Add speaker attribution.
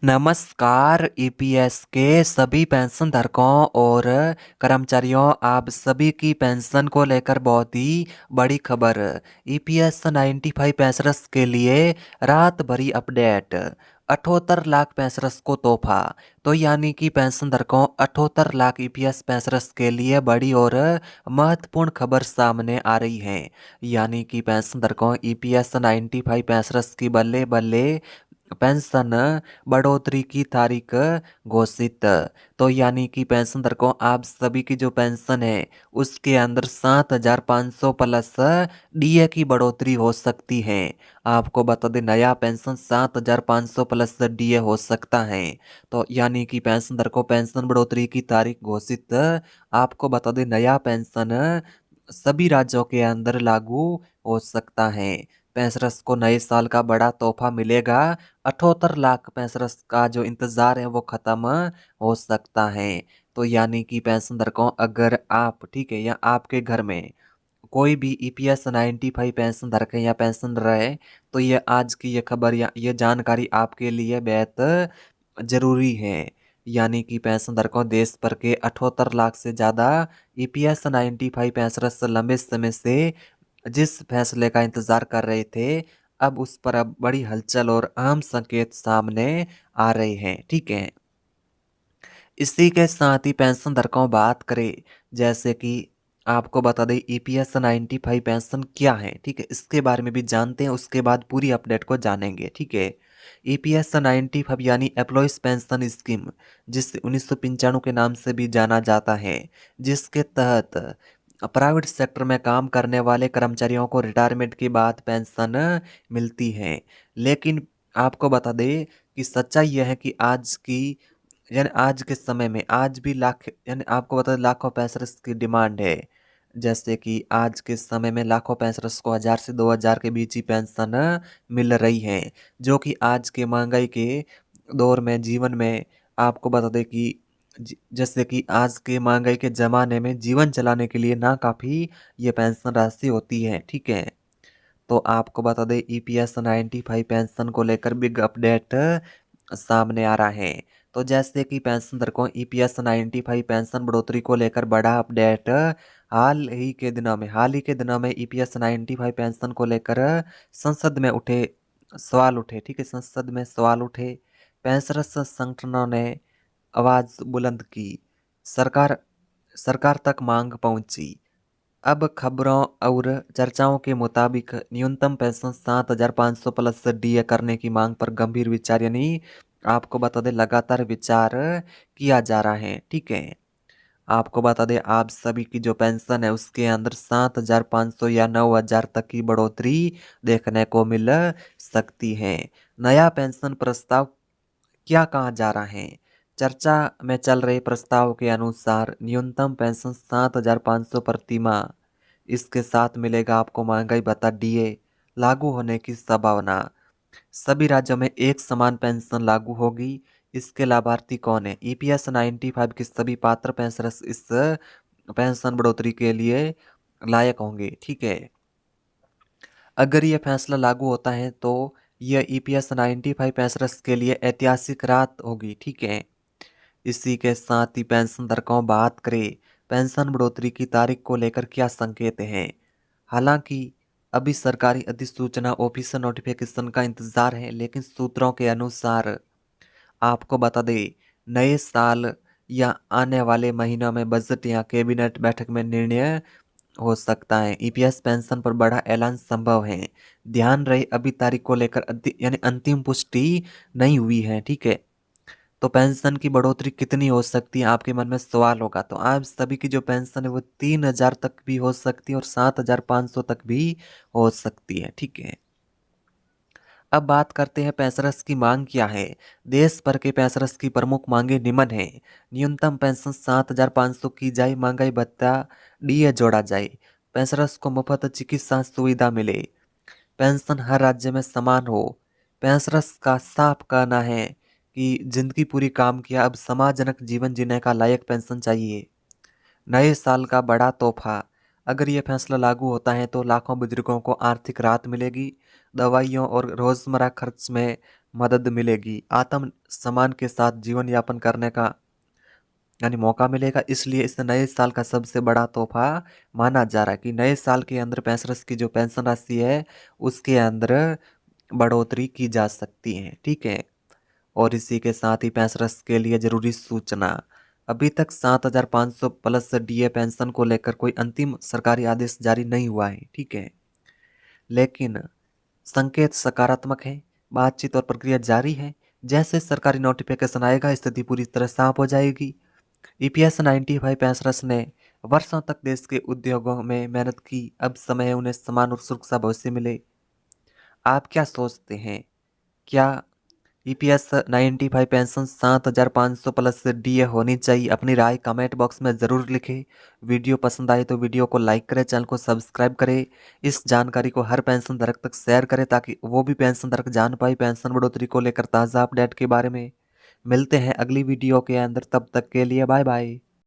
Speaker 1: नमस्कार ईपीएस के सभी पेंशन धारकों और कर्मचारियों, आप सभी की पेंशन को लेकर बहुत ही बड़ी खबर। ईपीएस 95 पेंशनर्स के लिए रात भरी अपडेट। 78 लाख पेंशनर्स को तोहफा। तो यानी कि पेंशन धारकों 78 लाख ईपीएस पेंशनर्स के लिए बड़ी और महत्वपूर्ण खबर सामने आ रही है। यानी कि पेंशन धारकों ईपीएस 95 पेंशनर्स की बल्ले बल्ले पेंशन बढ़ोतरी की तारीख घोषित। तो यानी कि पेंशन धारकों आप सभी की जो पेंशन है उसके अंदर 7,500 प्लस डीए की बढ़ोतरी हो सकती है। आपको बता दें नया पेंशन 7,500 प्लस डीए हो सकता है। तो यानी कि पेंशन धारकों पेंशन बढ़ोतरी की तारीख घोषित। आपको बता दें नया पेंशन सभी राज्यों के अंदर लागू हो सकता है। पेंशनर्स को नए साल का बड़ा तोहफा मिलेगा। 78 लाख पेंशनर्स का जो इंतज़ार है वो ख़त्म हो सकता है। तो यानी कि पेंशन धारकों अगर आप ठीक है या आपके घर में कोई भी ईपीएस 95 पेंशन धारक है या पेंशन रहे तो ये आज की ये खबर या ये जानकारी आपके लिए बेहद ज़रूरी है। यानी कि पेंशन धारकों देश भर के 78 लाख से ज़्यादा ईपीएस 95 पेंशनर्स लंबे समय से जिस फैसले का इंतजार कर रहे थे अब उस पर अब बड़ी हलचल और अहम संकेत सामने आ रहे हैं। ठीक है, इसी के साथ ही पेंशन धारकों बात करें जैसे कि आपको बता दें ईपीएस 95 पेंशन क्या है। ठीक है, इसके बारे में भी जानते हैं, उसके बाद पूरी अपडेट को जानेंगे। ठीक है, ईपीएस 95 यानी एम्प्लॉयज पेंशन स्कीम जिसे 1995 के नाम से भी जाना जाता है, जिसके तहत प्राइवेट सेक्टर में काम करने वाले कर्मचारियों को रिटायरमेंट के बाद पेंशन मिलती है। लेकिन आपको बता दें कि सच्चाई यह है कि आज की यानी आज के समय में आज भी लाख यानी आपको बता दें लाखों पेंशनर्स की डिमांड है। जैसे कि आज के समय में लाखों पेंशनर्स को 1,000 से 2,000 के बीच ही पेंशन मिल रही है, जो कि आज के महंगाई के दौर में जीवन में आपको बता दें कि जैसे कि आज के महंगाई के ज़माने में जीवन चलाने के लिए ना काफ़ी ये पेंशन राशि होती है। ठीक है, तो आपको बता दें ईपीएस 95 पेंशन को लेकर बिग अपडेट सामने आ रहा है। तो जैसे कि पेंशन धारकों ईपीएस 95 पेंशन बढ़ोतरी को लेकर बड़ा अपडेट हाल ही के दिनों में ईपीएस 95 पेंशन को लेकर संसद में सवाल उठे। ठीक है, संसद में सवाल उठे, पेंशनर्स संगठनों ने आवाज बुलंद की, सरकार सरकार तक मांग पहुंची। अब खबरों और चर्चाओं के मुताबिक न्यूनतम पेंशन 7,500 प्लस डीए करने की मांग पर गंभीर विचार यानी आपको बता दें लगातार विचार किया जा रहा है। ठीक है, आपको बता दें आप सभी की जो पेंशन है उसके अंदर 7,500 या 9,000 तक की बढ़ोतरी देखने को मिल सकती है। नया पेंशन प्रस्ताव क्या कहा जा रहा है? चर्चा में चल रहे प्रस्ताव के अनुसार न्यूनतम पेंशन 7,500 प्रति माह, इसके साथ मिलेगा आपको महंगाई भत्ता डीए लागू होने की संभावना। सभी राज्यों में एक समान पेंशन लागू होगी। इसके लाभार्थी कौन है? ईपीएस 95 के सभी पात्र पेंशनर्स इस पेंशन बढ़ोतरी के लिए लायक होंगे। ठीक है, अगर यह फैसला लागू होता है तो यह ईपीएस 95 पेंशनर्स के लिए ऐतिहासिक रात होगी। ठीक है, इसी के साथ ही पेंशन धारकों बात करें पेंशन बढ़ोतरी की तारीख को लेकर क्या संकेत हैं। हालांकि अभी सरकारी अधिसूचना ऑफिशियल नोटिफिकेशन का इंतजार है, लेकिन सूत्रों के अनुसार आपको बता दें नए साल या आने वाले महीनों में बजट या कैबिनेट बैठक में निर्णय हो सकता है। ईपीएस पेंशन पर बड़ा ऐलान संभव है। ध्यान रहे अभी तारीख को लेकर यानी अंतिम पुष्टि नहीं हुई है। ठीक है, तो पेंशन की बढ़ोतरी कितनी हो सकती है आपके मन में सवाल होगा। तो आप सभी की जो पेंशन है वो 3,000 तक भी हो सकती है और 7,500 तक भी हो सकती है। ठीक है, अब बात करते हैं पेंशनर्स की मांग क्या है। देश भर के पेंशनर्स की प्रमुख मांगे निम्न है। न्यूनतम पेंशन 7,500 की जाए, महंगाई भत्ता डीए जोड़ा जाए, पेंशनर्स को मुफ्त चिकित्सा सुविधा मिले, पेंशन हर राज्य में समान हो। पेंशनर्स का साफ कहना है कि जिंदगी पूरी काम किया, अब समाजजनक जीवन जीने का लायक पेंशन चाहिए। नए साल का बड़ा तोहफा, अगर ये फैसला लागू होता है तो लाखों बुजुर्गों को आर्थिक राहत मिलेगी। दवाइयों और रोजमर्रा खर्च में मदद मिलेगी। आत्म सम्मान के साथ जीवन यापन करने का यानी मौका मिलेगा। इसलिए इस नए साल का सबसे बड़ा तोहफा माना जा रहा है कि नए साल के अंदर पेंशनर्स की जो पेंशन राशि है उसके अंदर बढ़ोतरी की जा सकती है। ठीक है। और इसी के साथ ही पेंशनर्स के लिए जरूरी सूचना, अभी तक 7,500 प्लस डीए पेंशन को लेकर कोई अंतिम सरकारी आदेश जारी नहीं हुआ है। ठीक है। लेकिन संकेत सकारात्मक है, बातचीत और प्रक्रिया जारी है। जैसे सरकारी नोटिफिकेशन आएगा स्थिति पूरी तरह साफ हो जाएगी। ईपीएस 95 पेंशनर्स ने वर्षों तक देश के उद्योगों में मेहनत की, अब समय है उन्हें समान और सुरक्षा भविष्य मिले। आप क्या सोचते हैं? क्या ईपीएस 95 पेंशन 7,500 प्लस डीए होनी चाहिए? अपनी राय कमेंट बॉक्स में ज़रूर लिखें। वीडियो पसंद आए तो वीडियो को लाइक करें, चैनल को सब्सक्राइब करें। इस जानकारी को हर पेंशन धारक तक शेयर करें ताकि वो भी पेंशन धारक जान पाए पेंशन बढ़ोतरी को लेकर ताज़ा अपडेट के बारे में। मिलते हैं अगली वीडियो के अंदर, तब तक के लिए बाय बाय।